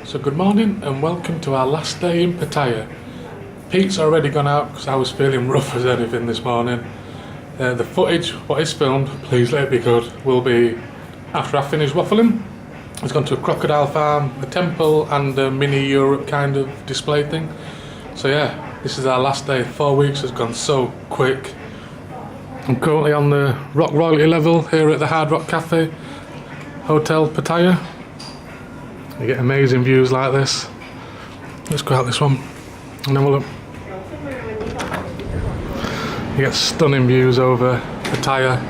So good morning and welcome to our last day in Pattaya. Pete's already gone out because I was feeling rough as anything this morning. The footage, what is filmed, please let it be good, will be after I finish waffling. It's gone to a crocodile farm, a temple and a mini Europe kind of display thing. So yeah, this is our last day. 4 weeks has gone so quick. I'm currently on the rock royalty level here at the Hard Rock Cafe, Hotel Pattaya. You get amazing views like this. Let's go out this one and have a look. You get stunning views over Pattaya.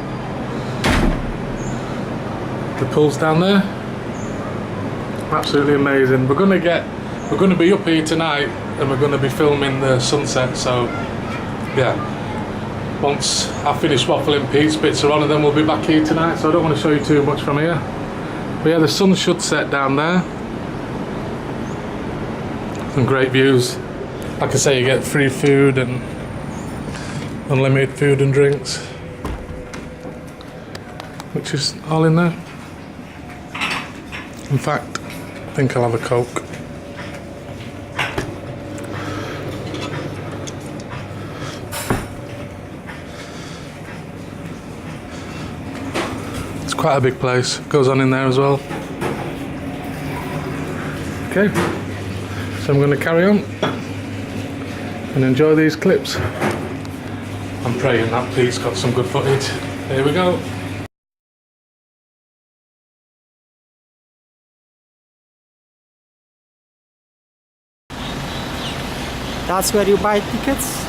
The pool's down there. Absolutely amazing. We're gonna be up here tonight and we're gonna be filming the sunset, so yeah. Once I finish waffling, Pete's bits are on and then we'll be back here tonight, so I don't want to show you too much from here. But yeah, the sun should set down there. Some great views. Like I say, you get free food and unlimited food and drinks, which is all in there. In fact, I think I'll have a Coke. It's quite a big place. Goes on in there as well. Okay. So I'm going to carry on and enjoy these clips. I'm praying that Pete's got some good footage. Here we go. That's where you buy tickets?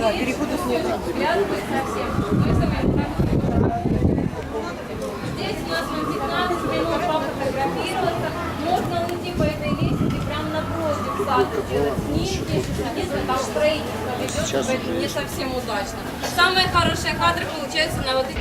Здесь у нас 15 минут пофотографироваться. Можно уйти по этой лестнице прямо напротив сада, делать снимки. Единственное, там строительство ведет, поэтому не совсем удачно. Самые хорошие кадры получаются на вот этих.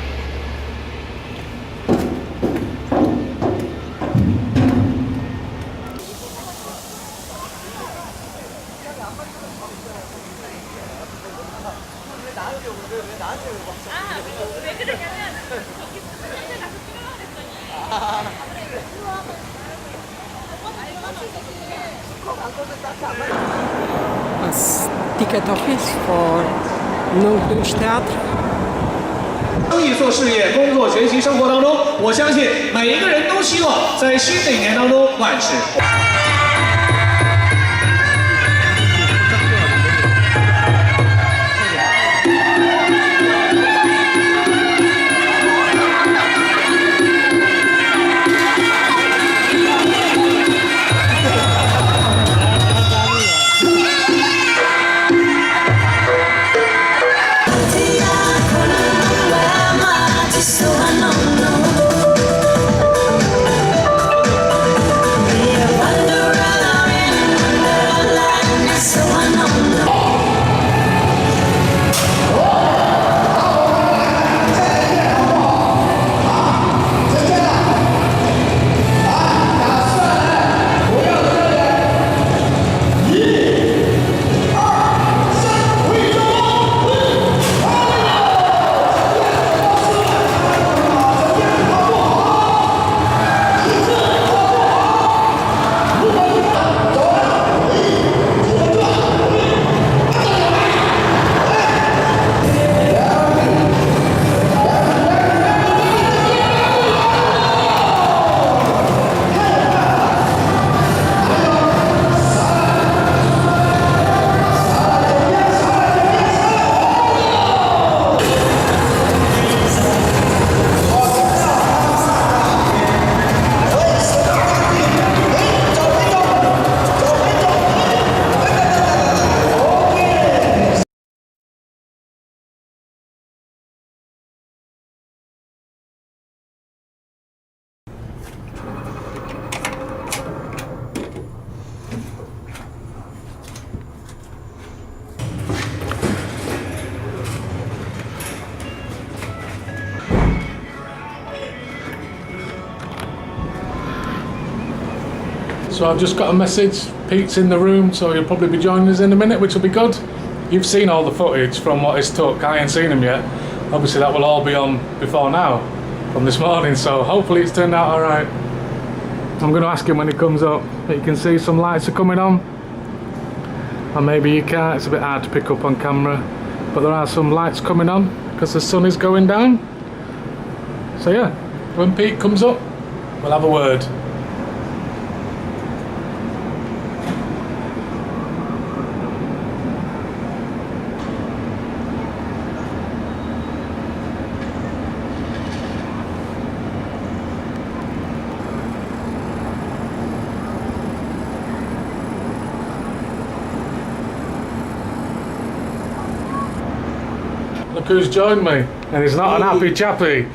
Ticket office for non-Dutch theater. 艺术事业、工作、学习、生活当中，我相信每一个人都希望在新的一年当中万事。So I've just got a message. Pete's in the room, so he'll probably be joining us in a minute, which will be good. You've seen all the footage from what he's took. I ain't seen him yet. Obviously that will all be on before now, from this morning, so hopefully it's turned out alright. I'm going to ask him when he comes up. You can see some lights are coming on. Or maybe you can't, it's a bit hard to pick up on camera. But there are some lights coming on because the sun is going down. So yeah, when Pete comes up, we'll have a word. Look who's joined me, and he's not an happy chappy.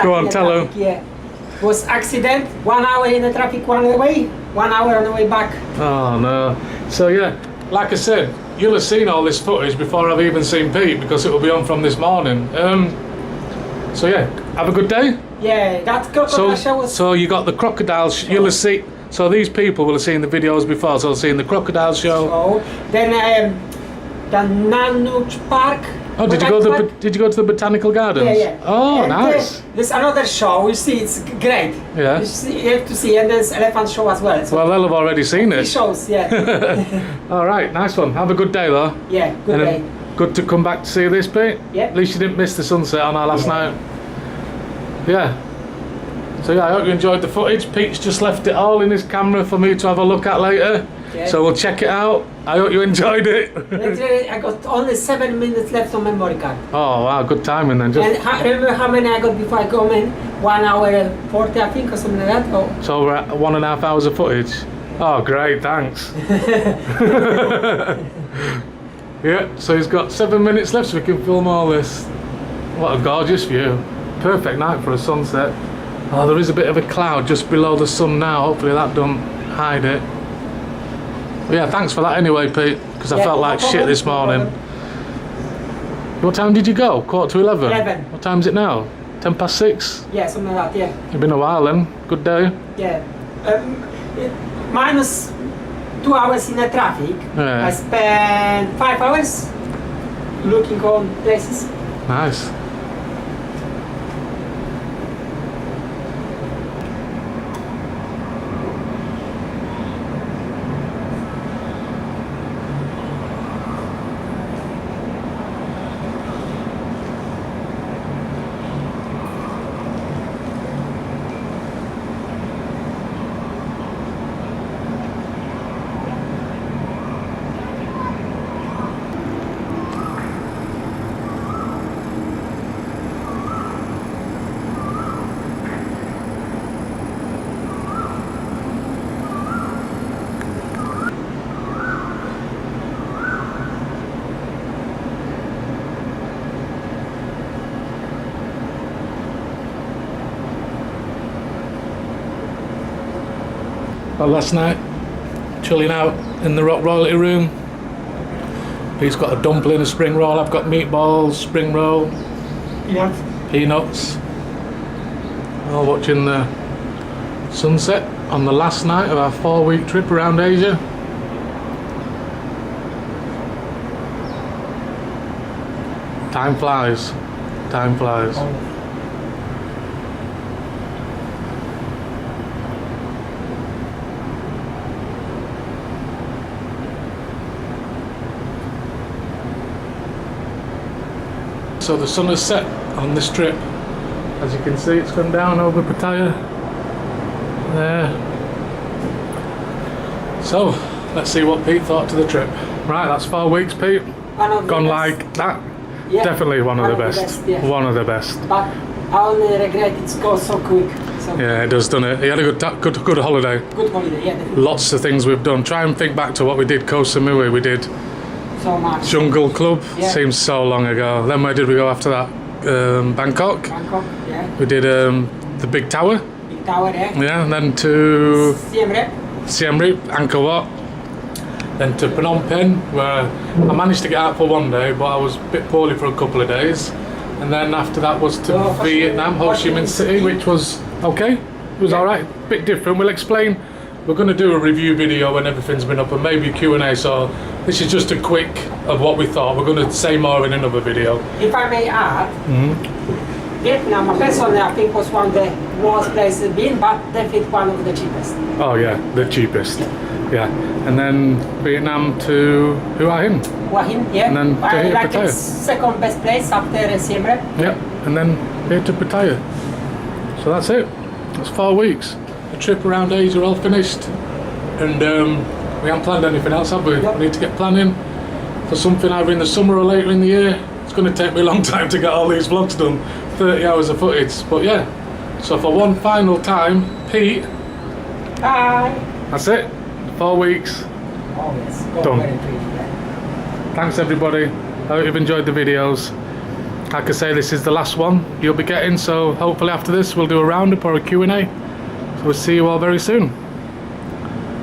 Go on, tell him. Yeah. Was accident, 1 hour in the traffic one way, 1 hour on the way back. Oh no. So yeah, like I said, you'll have seen all this footage before I've even seen Pete because it will be on from this morning. So yeah, have a good day. Yeah, that crocodile show was... So you got the crocodiles, you'll have seen, so these people will have seen the videos before, so they'll seen the crocodile show. So, then the Nanuch Park. Oh, did you go to the botanical gardens? Yeah, yeah. Oh, and nice. There's another show. You see, it's great. Yeah. You have to see, and there's elephant show as well. So Well, they'll have already seen it. shows, yeah. All right, nice one. Have a good day, though. Yeah, good And day. good to come back to see this bit. Yeah. At least you didn't miss the sunset on our last night. Yeah. So yeah, I hope you enjoyed the footage. Pete's just left it all in his camera for me to have a look at later. Yeah. So we'll check it out. I hope you enjoyed it. Literally, I got only 7 minutes left on memory card. Oh wow, good timing then. Just And remember how many I got before I come in? 1 hour and 40, I think, or something like that. Oh. so we're at 1.5 hours of footage. Oh great, thanks. Yeah, so he's got 7 minutes left so we can film all this. What a gorgeous view. Perfect night for a sunset. Oh, there is a bit of a cloud just below the sun now. Hopefully that don't hide it. But yeah, thanks for that anyway, Pete, because I felt like shit this morning. What time did you go? 11:15? 11. What time is it now? 6:10? Yeah, something like that, yeah. It's been a while then. Good day. Yeah. Minus 2 hours in the traffic. Yeah. I spent 5 hours looking on places. Nice. Well, last night, chilling out in the Rock Royalty room. He's got a dumpling, a spring roll. I've got meatballs, spring roll, Yeah. peanuts. All watching the sunset on the last night of our 4-week trip around Asia. Time flies. Time flies. So the sun has set on this trip. As you can see, it's gone down over Pattaya. There. So, let's see what Pete thought to the trip. Right, that's 4 weeks, Pete. One of the Gone best. like that. Yeah. Definitely one of the best. yeah. One of the best. But I only regret it goes so quick. So Yeah, it does, doesn't it? He had a good holiday. good holiday, yeah, definitely. Lots of things we've done. Try and think back to what we did. Koh Samui, we did So much. Jungle Club. Yeah. Seems so long ago. Then where did we go after that? Bangkok. Bangkok, yeah. We did the big tower. Big tower, yeah. Yeah, and then to Siem Reap. Siem Reap, Angkor Wat. Then to Phnom Penh, where I managed to get out for 1 day, but I was a bit poorly for a couple of days. And then after that was to Oh, Ho Chi Vietnam, Ho Chi Minh City, which was okay. It was alright, bit different. We'll explain. We're going to do a review video when everything's been up and maybe Q&A, so this is just a quick of what we thought. We're going to say more in another video. If I may add, Vietnam personally I think was one of the worst places I've been, but definitely one of the cheapest. Oh yeah, the cheapest. Yeah, and then Vietnam to Hua Hin. Hua Hin, yeah. And then to I here, like Pattaya. it's second best place after Siem Reap. Yep, and then here to Pattaya. So that's it. That's 4 weeks. The trip around Asia all finished, and we haven't planned anything else, have we? Nope. We need to get planning for something either in the summer or later in the year. It's going to take me a long time to get all these vlogs done, 30 hours of footage, but yeah. So for one final time, Pete, Bye. that's it. 4 weeks. Oh yes, go Done. very quick. Yeah. Thanks everybody. I hope you've enjoyed the videos. Like I say, this is the last one you'll be getting, so hopefully after this we'll do a roundup or a Q&A. So we'll see you all very soon.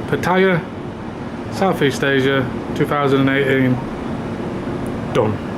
Pattaya, Southeast Asia, 2018. Done.